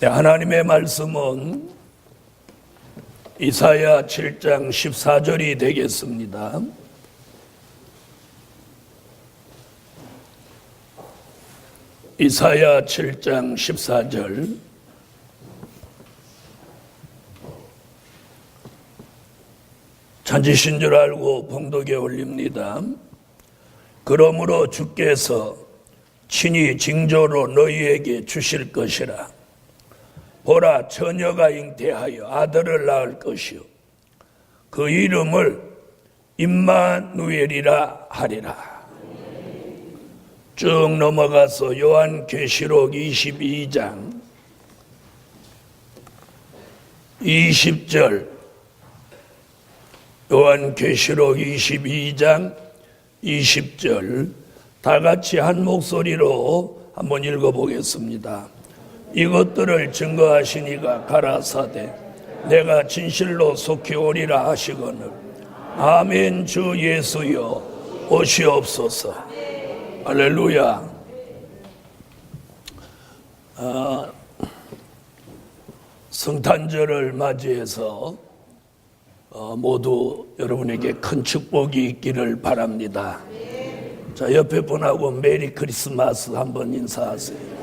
네, 하나님의 말씀은 이사야 7장 14절이 되겠습니다. 이사야 7장 14절. 찾으신 줄 알고 봉독에 올립니다. 그러므로 주께서 친히 징조로 너희에게 주실 것이라. 보라, 처녀가 잉태하여 아들을 낳을 것이요 그 이름을 임마누엘이라 하리라. 쭉 넘어가서 요한계시록 22장 20절, 요한계시록 22장 20절 다 같이 한 목소리로 한번 읽어보겠습니다. 이것들을 증거하시니가 가라사대 내가 진실로 속히 오리라 하시거늘 아멘. 주 예수여 오시옵소서. 할렐루야. 성탄절을 맞이해서 모두 여러분에게 큰 축복이 있기를 바랍니다. 자, 옆에 분하고 메리 크리스마스 한번 인사하세요.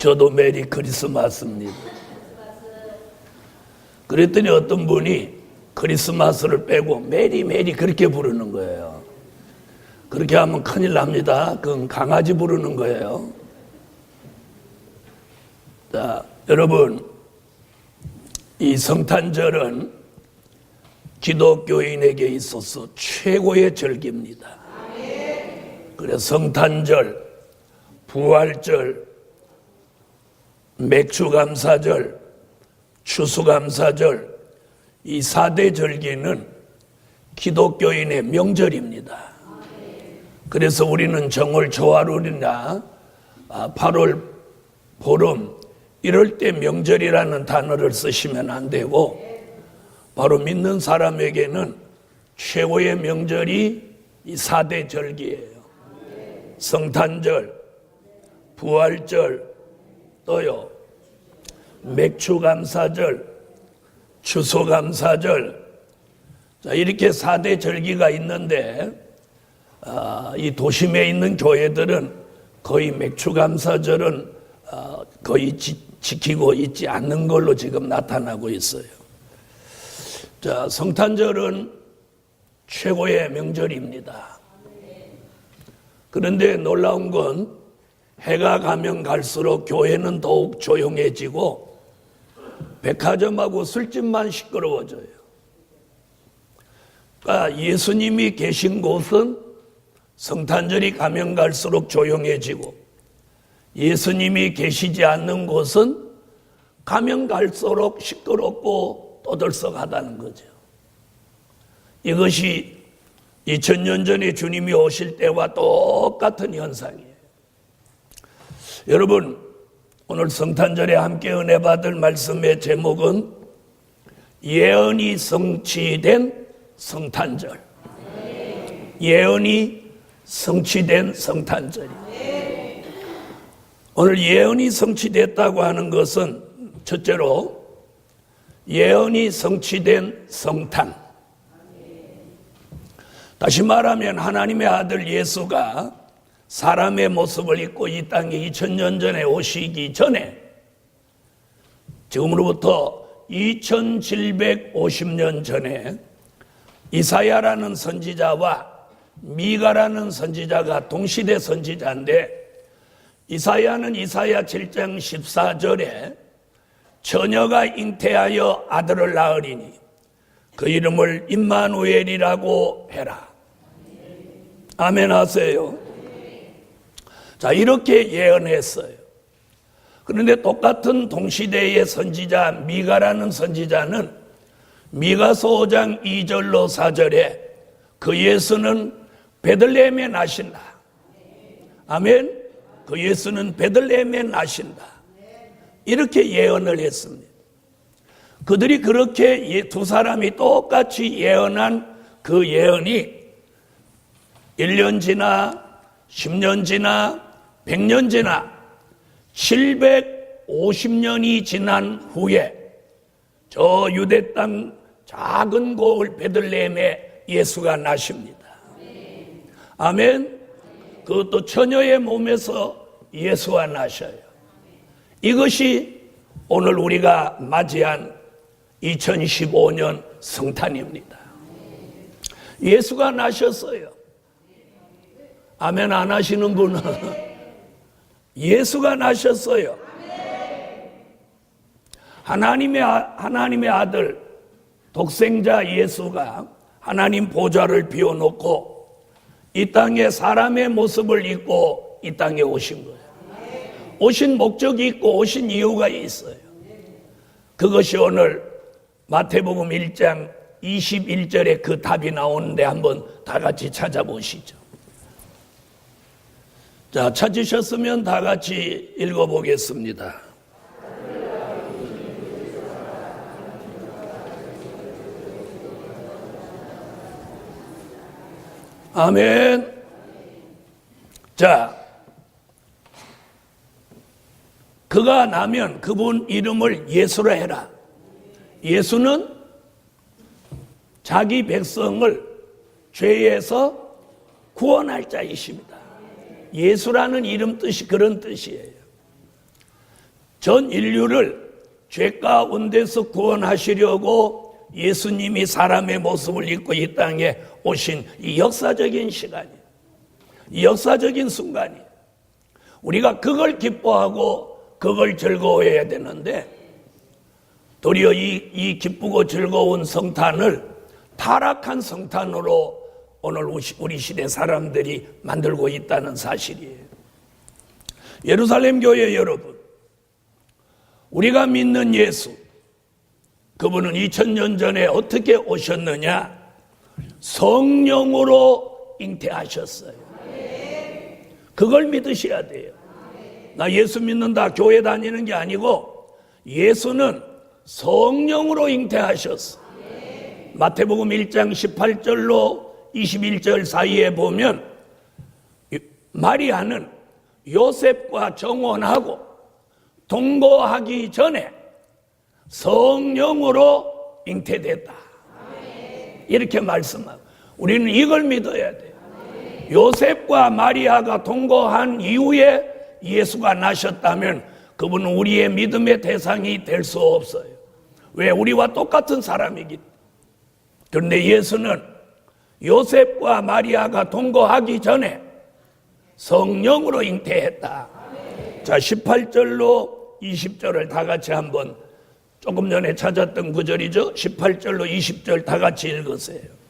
저도 메리 크리스마스입니다. 그랬더니 어떤 분이 크리스마스를 빼고 메리 그렇게 부르는 거예요. 그렇게 하면 큰일 납니다. 그건 강아지 부르는 거예요. 자, 여러분, 이 성탄절은 기독교인에게 있어서 최고의 절기입니다. 그래서 성탄절, 부활절, 맥주감사절, 추수감사절, 이 4대 절기는 기독교인의 명절입니다. 그래서 우리는 정월 초하루나 8월 보름 이럴 때 명절이라는 단어를 쓰시면 안 되고, 바로 믿는 사람에게는 최고의 명절이 이 4대 절기예요. 성탄절, 부활절, 또요 맥주감사절, 추수감사절. 자, 이렇게 4대 절기가 있는데 이 도심에 있는 교회들은 거의 맥주감사절은 거의 지키고 있지 않는 걸로 지금 나타나고 있어요. 자, 성탄절은 최고의 명절입니다. 그런데 놀라운 건 해가 가면 갈수록 교회는 더욱 조용해지고 백화점하고 술집만 시끄러워져요. 그러니까 예수님이 계신 곳은 성탄절이 가면 갈수록 조용해지고, 예수님이 계시지 않는 곳은 가면 갈수록 시끄럽고 떠들썩하다는 거죠. 이것이 2000년 전에 주님이 오실 때와 똑같은 현상이에요. 여러분, 오늘 성탄절에 함께 은혜 받을 말씀의 제목은 예언이 성취된 성탄절. 예언이 성취된 성탄절이에요. 오늘 예언이 성취됐다고 하는 것은 첫째로 예언이 성취된 성탄. 다시 말하면 하나님의 아들 예수가 사람의 모습을 입고 이 땅에 2000년 전에 오시기 전에, 지금으로부터 2750년 전에 이사야라는 선지자와 미가라는 선지자가 동시대 선지자인데, 이사야는 이사야 7장 14절에 처녀가 잉태하여 아들을 낳으리니 그 이름을 임마누엘이라고 해라. 아멘 하세요. 자, 이렇게 예언했어요. 그런데 똑같은 동시대의 선지자 미가라는 선지자는 미가서 5장 2절로 4절에 그 예수는 베들레헴에 나신다. 아멘. 그 예수는 베들레헴에 나신다. 이렇게 예언을 했습니다. 그들이 그렇게 두 사람이 똑같이 예언한 그 예언이 1년 지나 10년 지나 100년 지나 750년이 지난 후에 저 유대 땅 작은 고을 베들레헴에 예수가 나십니다. 아멘. 그것도 처녀의 몸에서 예수가 나셔요. 이것이 오늘 우리가 맞이한 2015년 성탄입니다. 예수가 나셨어요. 아멘 안 하시는 분은 예수가 나셨어요. 하나님의 아들 독생자 예수가 하나님 보좌를 비워놓고 이 땅에 사람의 모습을 입고 이 땅에 오신 거예요. 오신 목적이 있고 오신 이유가 있어요. 그것이 오늘 마태복음 1장 21절에 그 답이 나오는데 한번 다 같이 찾아보시죠. 자, 찾으셨으면 다 같이 읽어보겠습니다. 아멘. 자, 그가 나면 그분 이름을 예수라 해라. 예수는 자기 백성을 죄에서 구원할 자이십니다. 예수라는 이름 뜻이 그런 뜻이에요. 전 인류를 죄 가운데서 구원하시려고 예수님이 사람의 모습을 입고 이 땅에 오신 이 역사적인 시간이에요. 이 역사적인 순간이에요. 우리가 그걸 기뻐하고 그걸 즐거워해야 되는데 도리어 이 기쁘고 즐거운 성탄을 타락한 성탄으로 오늘 우리 시대 사람들이 만들고 있다는 사실이에요. 예루살렘 교회 여러분, 우리가 믿는 예수, 그분은 2000년 전에 어떻게 오셨느냐? 성령으로 잉태하셨어요. 그걸 믿으셔야 돼요. 나 예수 믿는다, 교회 다니는 게 아니고 예수는 성령으로 잉태하셨어. 마태복음 1장 18절로 21절 사이에 보면 마리아는 요셉과 정혼하고 동거하기 전에 성령으로 잉태됐다. 이렇게 말씀하고 우리는 이걸 믿어야 돼요. 요셉과 마리아가 동거한 이후에 예수가 나셨다면 그분은 우리의 믿음의 대상이 될 수 없어요. 왜? 우리와 똑같은 사람이기 때문에. 그런데 예수는 요셉과 마리아가 동거하기 전에 성령으로 잉태했다. 자, 18절로 20절을 다 같이 한번 조금 전에 찾았던 구절이죠. 18절로 20절 다 같이 읽으세요.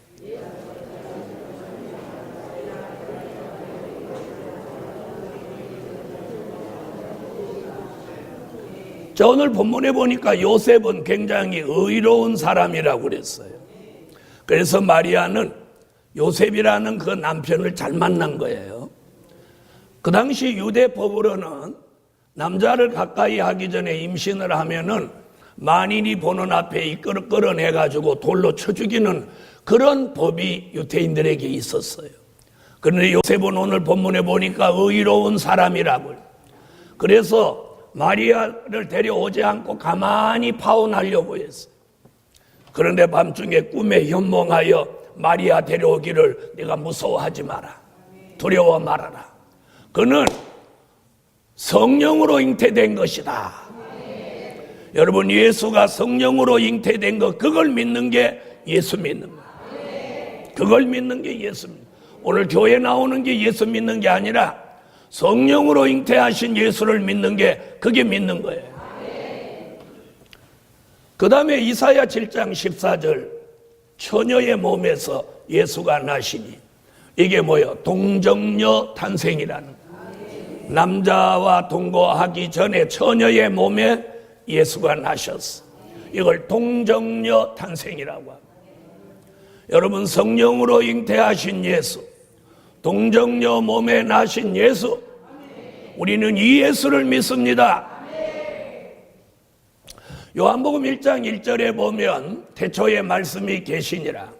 자, 오늘 본문에 보니까 요셉은 굉장히 의로운 사람이라고 그랬어요. 그래서 마리아는 요셉이라는 그 남편을 잘 만난 거예요. 그 당시 유대법으로는 남자를 가까이 하기 전에 임신을 하면은 만인이 보는 앞에 끌어내가지고 돌로 쳐 죽이는 그런 법이 유대인들에게 있었어요. 그런데 요셉은 오늘 본문에 보니까 의로운 사람이라고요. 그래서 마리아를 데려오지 않고 가만히 파혼하려고 했어요. 그런데 밤중에 꿈에 현몽하여 마리아 데려오기를 네가 무서워하지 마라. 두려워 말아라. 그는 성령으로 잉태된 것이다. 여러분, 예수가 성령으로 잉태된 것, 그걸 믿는 게 예수 믿는 거예요. 그걸 믿는 게 예수 믿는 거예요. 오늘 교회 나오는 게 예수 믿는 게 아니라 성령으로 잉태하신 예수를 믿는 게 그게 믿는 거예요. 그 다음에 이사야 7장 14절 처녀의 몸에서 예수가 나시니 이게 뭐예요? 동정녀 탄생이라는 거예요. 남자와 동거하기 전에 처녀의 몸에 예수가 나셨어. 이걸 동정녀 탄생이라고 합니다. 여러분, 성령으로 잉태하신 예수, 동정녀 몸에 나신 예수, 우리는 이 예수를 믿습니다. 요한복음 1장 1절에 보면 태초에 말씀이 계시니라.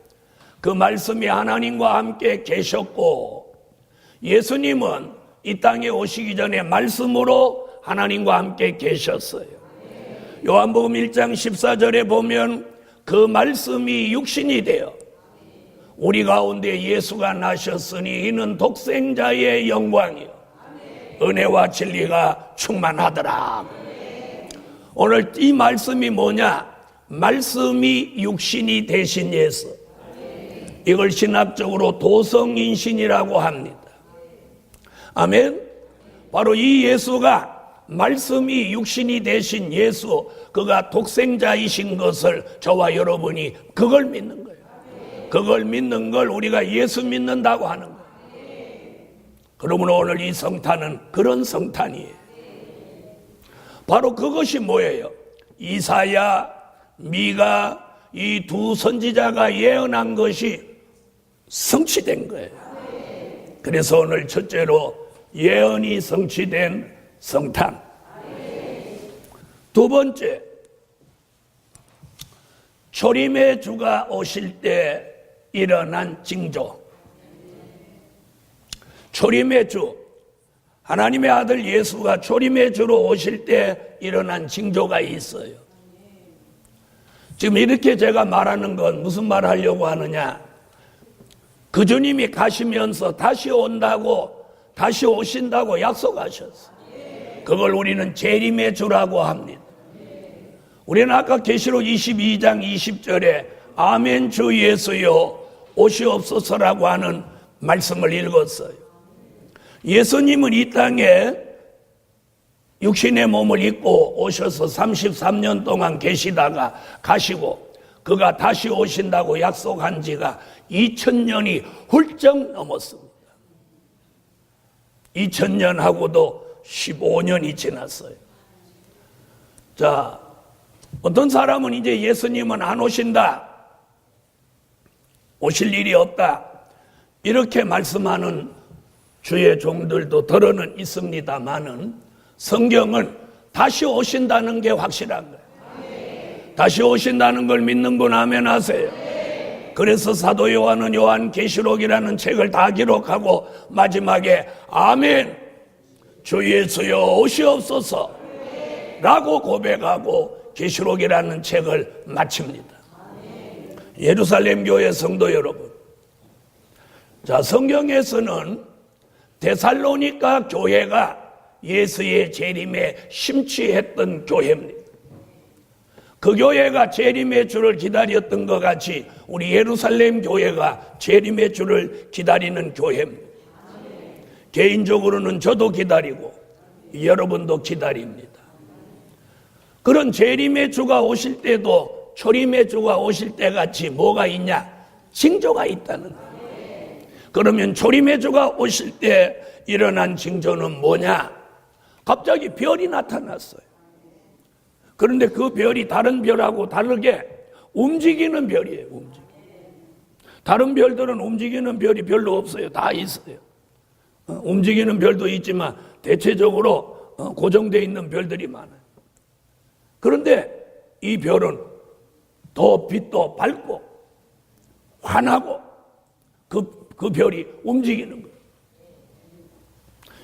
그 말씀이 하나님과 함께 계셨고 예수님은 이 땅에 오시기 전에 말씀으로 하나님과 함께 계셨어요. 요한복음 1장 14절에 보면 그 말씀이 육신이 되어 우리 가운데 예수가 나셨으니 이는 독생자의 영광이요 은혜와 진리가 충만하더라. 오늘 이 말씀이 뭐냐? 말씀이 육신이 되신 예수. 이걸 신학적으로 도성인신이라고 합니다. 아멘. 바로 이 예수가 말씀이 육신이 되신 예수, 그가 독생자이신 것을 저와 여러분이 그걸 믿는 거예요. 그걸 믿는 걸 우리가 예수 믿는다고 하는 거예요. 그러므로 오늘 이 성탄은 그런 성탄이에요. 바로 그것이 뭐예요? 이사야, 미가 이 두 선지자가 예언한 것이 성취된 거예요. 그래서 오늘 첫째로 예언이 성취된 성탄. 두 번째, 초림의 주가 오실 때 일어난 징조. 초림의 주, 하나님의 아들 예수가 초림의 주로 오실 때 일어난 징조가 있어요. 지금 이렇게 제가 말하는 건 무슨 말 하려고 하느냐? 그 주님이 가시면서 다시 온다고, 다시 오신다고 약속하셨어요. 그걸 우리는 재림의 주라고 합니다. 우리는 아까 계시록 22장 20절에 아멘 주 예수여 오시옵소서라고 하는 말씀을 읽었어요. 예수님은 이 땅에 육신의 몸을 입고 오셔서 33년 동안 계시다가 가시고 그가 다시 오신다고 약속한 지가 2000년이 훌쩍 넘었습니다. 2000년하고도 15년이 지났어요. 자, 어떤 사람은 이제 예수님은 안 오신다, 오실 일이 없다, 이렇게 말씀하는 주의 종들도 들어는 있습니다만은 성경은 다시 오신다는 게 확실한 거예요. 다시 오신다는 걸 믿는 분 아멘 하세요. 그래서 사도 요한은 요한계시록이라는 책을 다 기록하고 마지막에 아멘 주 예수여 오시옵소서 라고 고백하고 계시록이라는 책을 마칩니다. 예루살렘 교회 성도 여러분, 자, 성경에서는 데살로니가 교회가 예수의 재림에 심취했던 교회입니다. 그 교회가 재림의 주를 기다렸던 것 같이 우리 예루살렘 교회가 재림의 주를 기다리는 교회입니다. 개인적으로는 저도 기다리고 여러분도 기다립니다. 그런 재림의 주가 오실 때도 초림의 주가 오실 때 같이 뭐가 있냐? 징조가 있다는 거예요. 그러면 초림의 주가 오실 때 일어난 징조는 뭐냐? 갑자기 별이 나타났어요. 그런데 그 별이 다른 별하고 다르게 움직이는 별이에요. 다른 별들은 움직이는 별이 별로 없어요. 다 있어요. 움직이는 별도 있지만 대체적으로 고정되어 있는 별들이 많아요. 그런데 이 별은 더 빛도 밝고 환하고 그 별이 움직이는 거예요.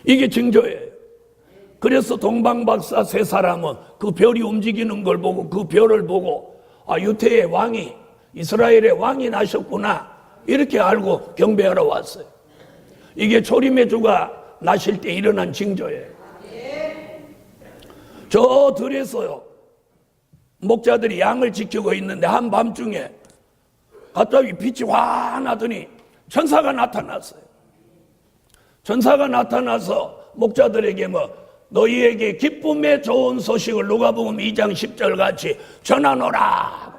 이게 징조예요. 그래서 동방박사 세 사람은 그 별이 움직이는 걸 보고 그 별을 보고 아, 유태의 왕이, 이스라엘의 왕이 나셨구나 이렇게 알고 경배하러 왔어요. 이게 초림의 주가 나실 때 일어난 징조예요. 저 들에서요 목자들이 양을 지키고 있는데 한밤중에 갑자기 빛이 환하더니 천사가 나타났어요. 천사가 나타나서 목자들에게 너희에게 기쁨의 좋은 소식을 누가복음 2장 10절 같이 전하노라.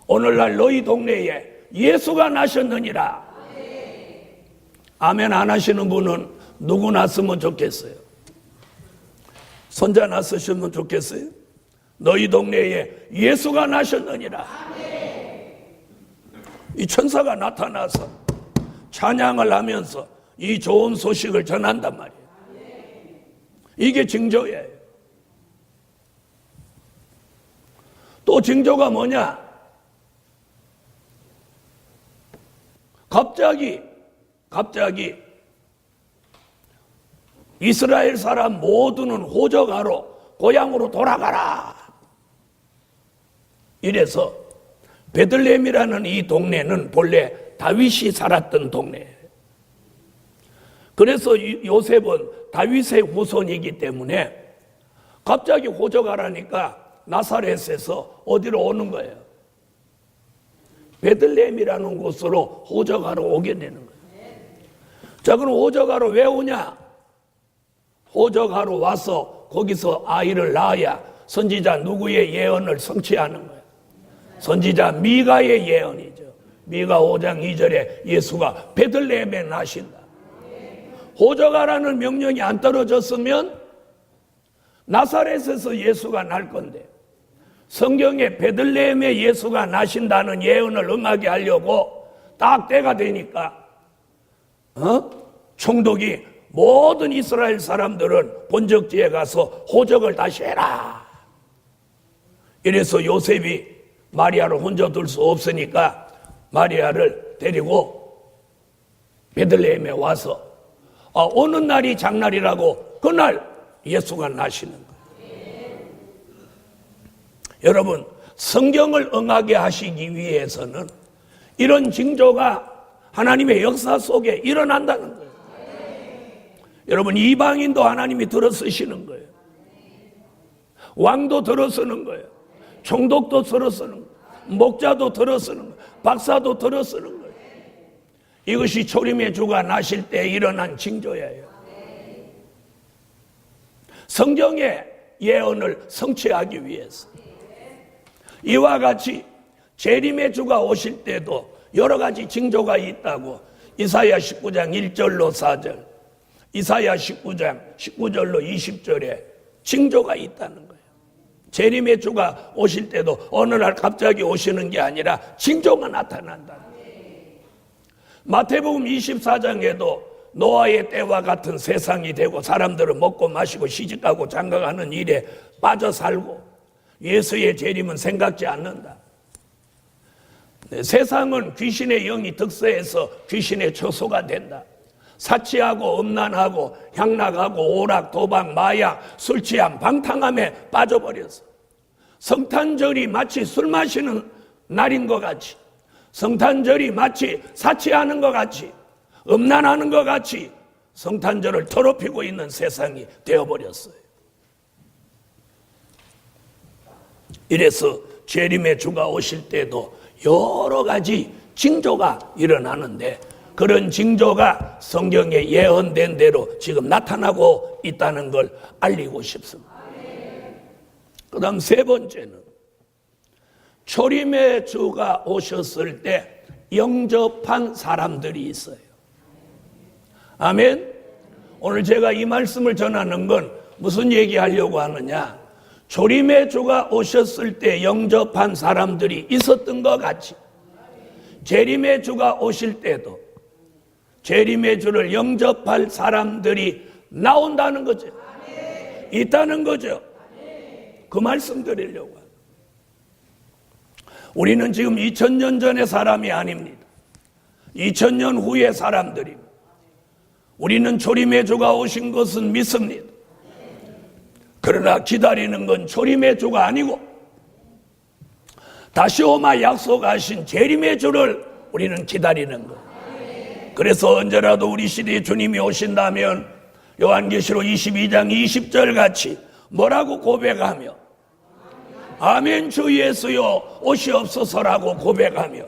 오늘날 너희 동네에 예수가 나셨느니라. 아멘 안 하시는 분은 누구 났으면 좋겠어요? 손자 났으시면 좋겠어요? 너희 동네에 예수가 나셨느니라. 이 천사가 나타나서 찬양을 하면서 이 좋은 소식을 전한단 말이에요. 이게 징조예요. 또 징조가 뭐냐? 갑자기 이스라엘 사람 모두는 호적하러 고향으로 돌아가라. 이래서 베들레헴이라는 이 동네는 본래 다윗이 살았던 동네. 그래서 요셉은 다윗의 후손이기 때문에 갑자기 호적하라니까 나사렛에서 어디로 오는 거예요? 베들레헴이라는 곳으로 호적하러 오게 되는 거예요. 자, 그럼 호적하러 왜 오냐? 호적하러 와서 거기서 아이를 낳아야 선지자 누구의 예언을 성취하는 거예요? 선지자 미가의 예언이죠. 미가 5장 2절에 예수가 베들레헴에 나신다. 호적하라는 명령이 안 떨어졌으면 나사렛에서 예수가 날 건데, 성경에 베들레헴에 예수가 나신다는 예언을 응하게 하려고 딱 때가 되니까 총독이 모든 이스라엘 사람들은 본적지에 가서 호적을 다시 해라. 이래서 요셉이 마리아를 혼자 둘 수 없으니까 마리아를 데리고 베들레헴에 와서 어느 날이 장날이라고 그날 예수가 나시는 거예요. 여러분, 성경을 응하게 하시기 위해서는 이런 징조가 하나님의 역사 속에 일어난다는 거예요. 여러분, 이방인도 하나님이 들어쓰시는 거예요. 왕도 들어쓰는 거예요. 총독도 들어쓰는 거예요. 목자도 들어쓰는 거예요. 박사도 들어쓰는 거예요. 이것이 초림의 주가 나실 때 일어난 징조예요. 성경의 예언을 성취하기 위해서. 이와 같이 재림의 주가 오실 때도 여러 가지 징조가 있다고 이사야 19장 1절로 4절, 이사야 19장 19절로 20절에 징조가 있다는 거예요. 재림의 주가 오실 때도 어느 날 갑자기 오시는 게 아니라 징조가 나타난다는 거예요. 마태복음 24장에도 노아의 때와 같은 세상이 되고 사람들은 먹고 마시고 시집가고 장가가는 일에 빠져 살고 예수의 재림은 생각지 않는다. 세상은 귀신의 영이 득세해서 귀신의 처소가 된다. 사치하고 음란하고 향락하고 오락, 도박, 마약, 술 취함, 방탕함에 빠져버렸어. 성탄절이 마치 술 마시는 날인 것 같이, 성탄절이 마치 사치하는 것 같이, 음란하는 것 같이 성탄절을 더럽히고 있는 세상이 되어버렸어요. 이래서 재림의 주가 오실 때도 여러 가지 징조가 일어나는데 그런 징조가 성경에 예언된 대로 지금 나타나고 있다는 걸 알리고 싶습니다. 그 다음 세 번째는 초림의 주가 오셨을 때 영접한 사람들이 있어요. 아멘. 오늘 제가 이 말씀을 전하는 건 무슨 얘기하려고 하느냐, 초림의 주가 오셨을 때 영접한 사람들이 있었던 것 같이 재림의 주가 오실 때도 재림의 주를 영접할 사람들이 나온다는 거죠. 있다는 거죠. 그 말씀 드리려고 합니다. 우리는 지금 2000년 전의 사람이 아닙니다. 2000년 후의 사람들입니다. 우리는 초림의 주가 오신 것은 믿습니다. 그러나 기다리는 건 초림의 주가 아니고 다시 오마 약속하신 재림의 주를 우리는 기다리는 거예요. 그래서 언제라도 우리 시대에 주님이 오신다면 요한계시록 22장 20절 같이 뭐라고 고백하며 아멘 주 예수여 오시옵소서라고 고백하며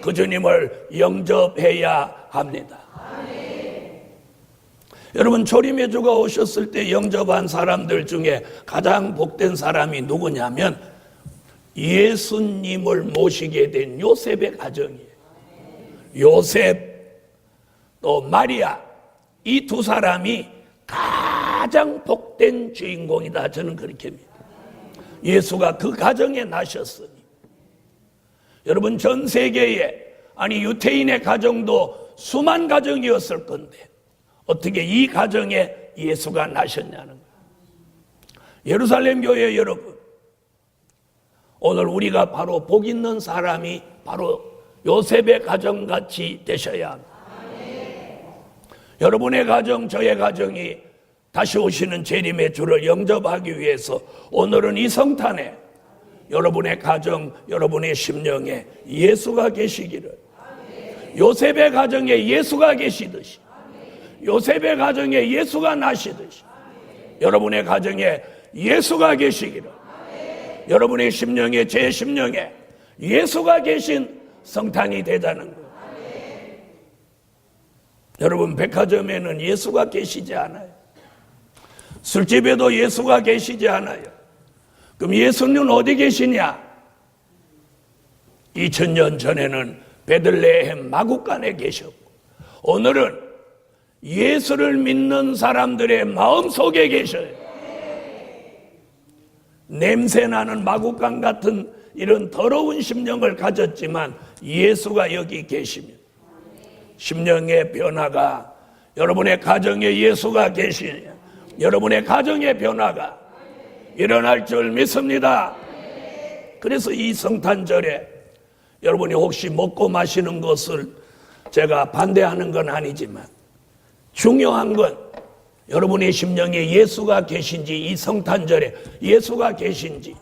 그 주님을 영접해야 합니다. 여러분, 초림의 주가 오셨을 때 영접한 사람들 중에 가장 복된 사람이 누구냐면 예수님을 모시게 된 요셉의 가정이에요. 요셉 또 마리아, 이 두 사람이 가장 복된 주인공이다. 저는 그렇게 믿습니다. 예수가 그 가정에 나셨으니. 여러분, 전 세계에, 아니 유태인의 가정도 수만 가정이었을 건데 어떻게 이 가정에 예수가 나셨냐는 거예요. 예루살렘 교회 여러분, 오늘 우리가 바로 복 있는 사람이 바로 요셉의 가정같이 되셔야 합니다. 여러분의 가정, 저의 가정이 다시 오시는 재림의 주를 영접하기 위해서 오늘은 이 성탄에 여러분의 가정, 여러분의 심령에 예수가 계시기를, 요셉의 가정에 예수가 계시듯이, 요셉의 가정에 예수가 나시듯이 여러분의 가정에 예수가 계시기를, 여러분의 심령에, 제 심령에 예수가 계신 성탄이 되자는 거예요. 여러분, 백화점에는 예수가 계시지 않아요. 술집에도 예수가 계시지 않아요. 그럼 예수는 어디 계시냐? 2000년 전에는 베들레헴 마구간에 계셨고, 오늘은 예수를 믿는 사람들의 마음속에 계셔요. 냄새나는 마구간 같은 이런 더러운 심령을 가졌지만 예수가 여기 계시면 심령의 변화가, 여러분의 가정에 예수가 계시냐, 여러분의 가정의 변화가 일어날 줄 믿습니다. 그래서 이 성탄절에 여러분이 혹시 먹고 마시는 것을 제가 반대하는 건 아니지만 중요한 건 여러분의 심령에 예수가 계신지, 이 성탄절에 예수가 계신지,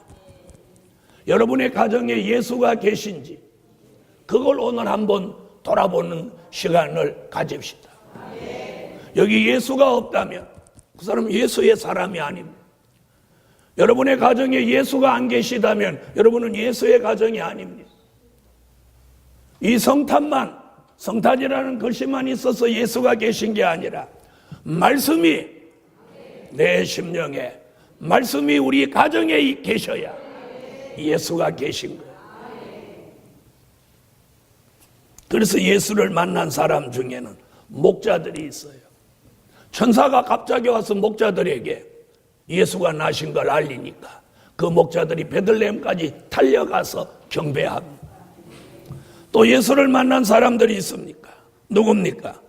여러분의 가정에 예수가 계신지, 그걸 오늘 한번 돌아보는 시간을 가집시다. 여기 예수가 없다면 그 사람은 예수의 사람이 아닙니다. 여러분의 가정에 예수가 안 계시다면 여러분은 예수의 가정이 아닙니다. 이 성탄만, 성탄이라는 글씨만 있어서 예수가 계신 게 아니라 말씀이 내 심령에, 말씀이 우리 가정에 계셔야 예수가 계신 거예요. 그래서 예수를 만난 사람 중에는 목자들이 있어요. 천사가 갑자기 와서 목자들에게 예수가 나신 걸 알리니까 그 목자들이 베들레헴까지 달려가서 경배합니다. 또 예수를 만난 사람들이 있습니까? 누굽니까?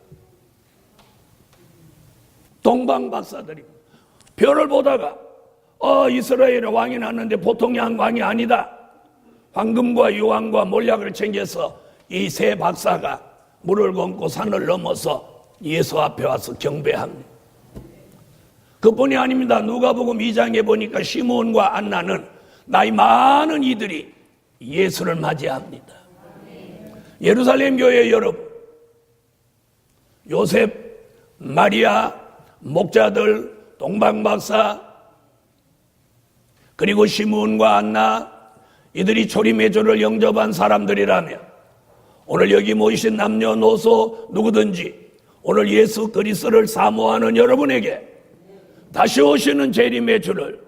동방박사들입니다. 별을 보다가 이스라엘의 왕이 났는데 보통 왕이 아니다. 황금과 유황과 몰약을 챙겨서 이 세 박사가 물을 건고 산을 넘어서 예수 앞에 와서 경배합니다. 그뿐이 아닙니다. 누가복음 2장에 보니까 시므온과 안나는 나이 많은 이들이 예수를 맞이합니다. 예루살렘 교회 여러분, 요셉, 마리아, 목자들, 동방박사, 그리고 시므온과 안나, 이들이 초림의 주를 영접한 사람들이라면 오늘 여기 모이신 남녀노소 누구든지 오늘 예수 그리스도를 사모하는 여러분에게 다시 오시는 재림의 주를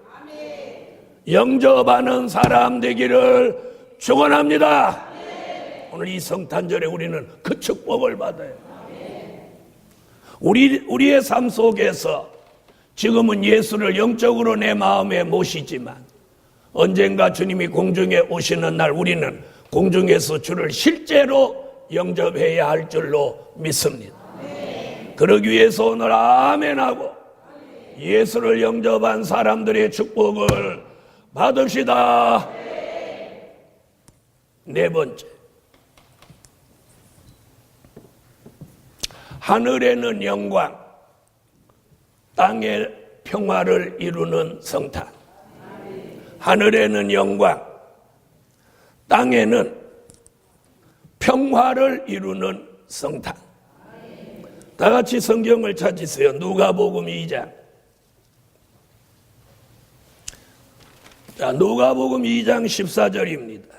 영접하는 사람 되기를 축원합니다. 오늘 이 성탄절에 우리는 그 축복을 받아요. 우리의 삶 속에서 지금은 예수를 영적으로 내 마음에 모시지만 언젠가 주님이 공중에 오시는 날 우리는 공중에서 주를 실제로 영접해야 할 줄로 믿습니다. 그러기 위해서 오늘 아멘하고 예수를 영접한 사람들의 축복을 받읍시다. 네 번째, 하늘에는 영광, 땅에 평화를 이루는 성탄. 하늘에는 영광, 땅에는 평화를 이루는 성탄. 다 같이 성경을 찾으세요. 누가복음 2장. 자, 누가복음 2장 14절입니다.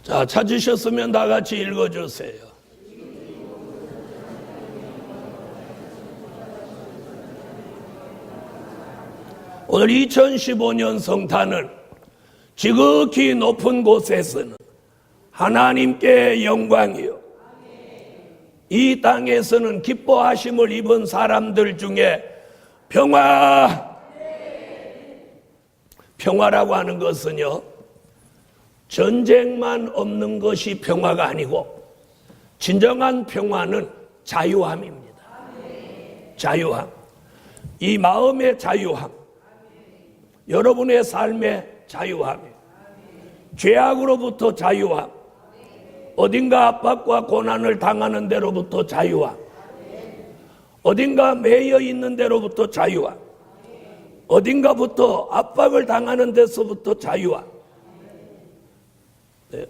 자, 찾으셨으면 다 같이 읽어주세요. 오늘 2015년 성탄은 지극히 높은 곳에서는 하나님께 영광이요, 이 땅에서는 기뻐하심을 입은 사람들 중에 평화라고 하는 것은요, 전쟁만 없는 것이 평화가 아니고 진정한 평화는 자유함입니다. 자유함, 이 마음의 자유함, 여러분의 삶의 자유함, 죄악으로부터 자유함, 어딘가 압박과 고난을 당하는 데로부터 자유함, 어딘가 매여 있는 데로부터 자유와 어딘가부터 압박을 당하는 데서부터 자유와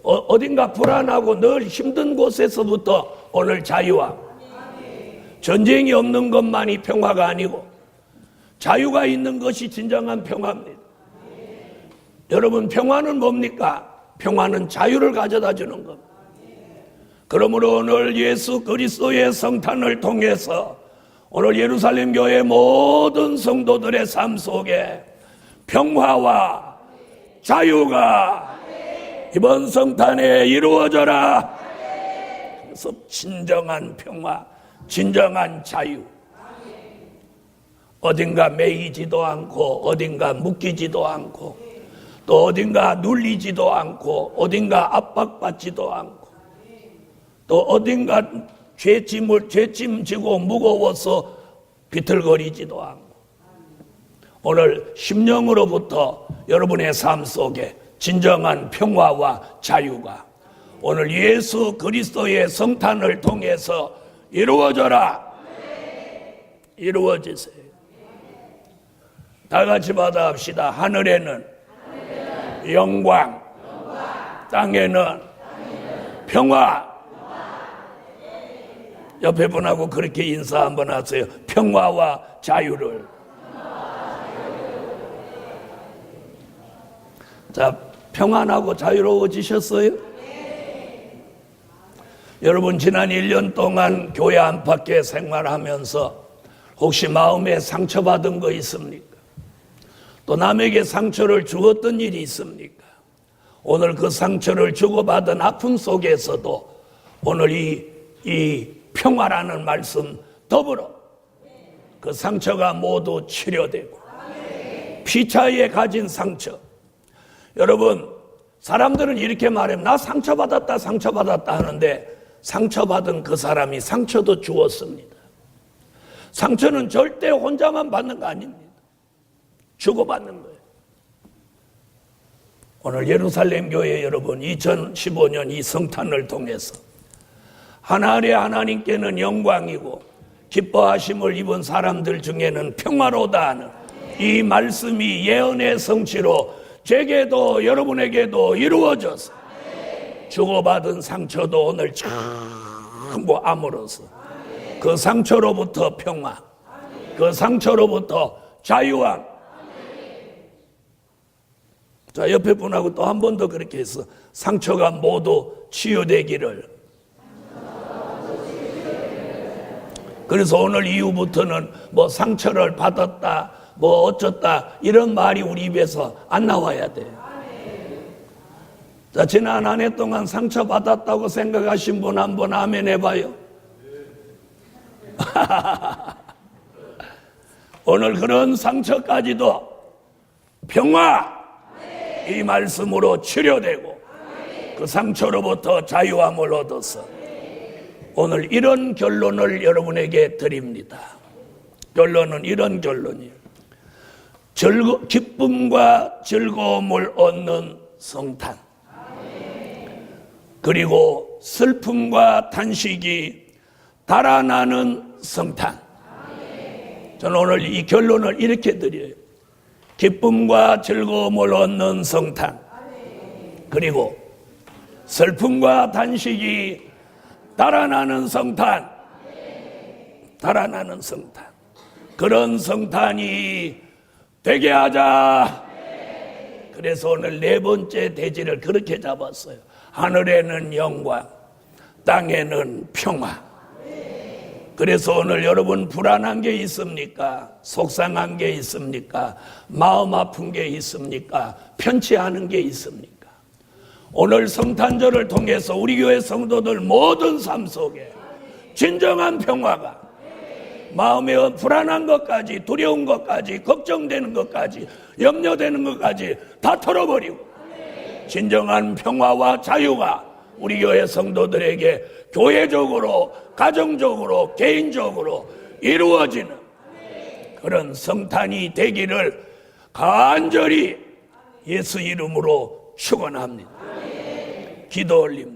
어딘가 불안하고 늘 힘든 곳에서부터 오늘 자유와 전쟁이 없는 것만이 평화가 아니고 자유가 있는 것이 진정한 평화입니다. 여러분, 평화는 뭡니까? 평화는 자유를 가져다 주는 겁니다. 그러므로 오늘 예수 그리스도의 성탄을 통해서 오늘 예루살렘 교회 모든 성도들의 삶 속에 평화와 자유가 이번 성탄에 이루어져라. 그래서 진정한 평화, 진정한 자유. 어딘가 매이지도 않고 어딘가 묶이지도 않고 또 어딘가 눌리지도 않고 어딘가 압박받지도 않고 또 어딘가 죄짐 지고 무거워서 비틀거리지도 않고 오늘 심령으로부터 여러분의 삶 속에 진정한 평화와 자유가 오늘 예수 그리스도의 성탄을 통해서 이루어져라. 이루어지세요. 다 같이 받아합시다. 하늘에는 영광, 땅에는 평화. 옆에 분하고 그렇게 인사 한번 하세요. 평화와 자유를. 자, 평안하고 자유로워지셨어요? 여러분, 지난 1년 동안 교회 안팎에 생활하면서 혹시 마음에 상처받은 거 있습니까? 또 남에게 상처를 주었던 일이 있습니까? 오늘 그 상처를 주고받은 아픔 속에서도 오늘 이 평화라는 말씀 더불어 그 상처가 모두 치료되고 피차에 가진 상처. 여러분, 사람들은 이렇게 말해요. 나 상처받았다 하는데 상처받은 그 사람이 상처도 주었습니다. 상처는 절대 혼자만 받는 거 아닙니다. 주고받는 거예요. 오늘 예루살렘 교회 여러분, 2015년 이 성탄을 통해서 하나님의 하나님께는 영광이고 기뻐하심을 입은 사람들 중에는 평화로다 하는 이 말씀이 예언의 성취로 제게도 여러분에게도 이루어져서 주고받은 상처도 오늘 전부 아물어서 그 상처로부터 평화, 그 상처로부터 자유함. 자, 옆에 분하고 또 한 번 더 그렇게 해서 상처가 모두 치유되기를. 그래서 오늘 이후부터는 뭐 상처를 받았다, 뭐 어쩌다 이런 말이 우리 입에서 안 나와야 돼요. 자, 지난 한 해 동안 상처받았다고 생각하신 분 한번 아멘 해봐요. 오늘 그런 상처까지도 평화 이 말씀으로 치료되고 그 상처로부터 자유함을 얻어서 오늘 이런 결론을 여러분에게 드립니다. 결론은 이런 결론이에요. 기쁨과 즐거움을 얻는 성탄, 그리고 슬픔과 탄식이 달아나는 성탄. 저는 오늘 이 결론을 이렇게 드려요. 기쁨과 즐거움을 얻는 성탄, 그리고 슬픔과 탄식이 달아나는 성탄. 달아나는 성탄. 그런 성탄이 되게 하자. 그래서 오늘 네 번째 대지를 그렇게 잡았어요. 하늘에는 영광, 땅에는 평화. 그래서 오늘 여러분 불안한 게 있습니까? 속상한 게 있습니까? 마음 아픈 게 있습니까? 편치 않은 게 있습니까? 오늘 성탄절을 통해서 우리 교회 성도들 모든 삶 속에 진정한 평화가, 마음에 불안한 것까지, 두려운 것까지, 걱정되는 것까지, 염려되는 것까지 다 털어버리고 진정한 평화와 자유가 우리 교회 성도들에게 교회적으로, 가정적으로, 개인적으로 이루어지는 그런 성탄이 되기를 간절히 예수 이름으로 축원합니다. 기도 올립니다.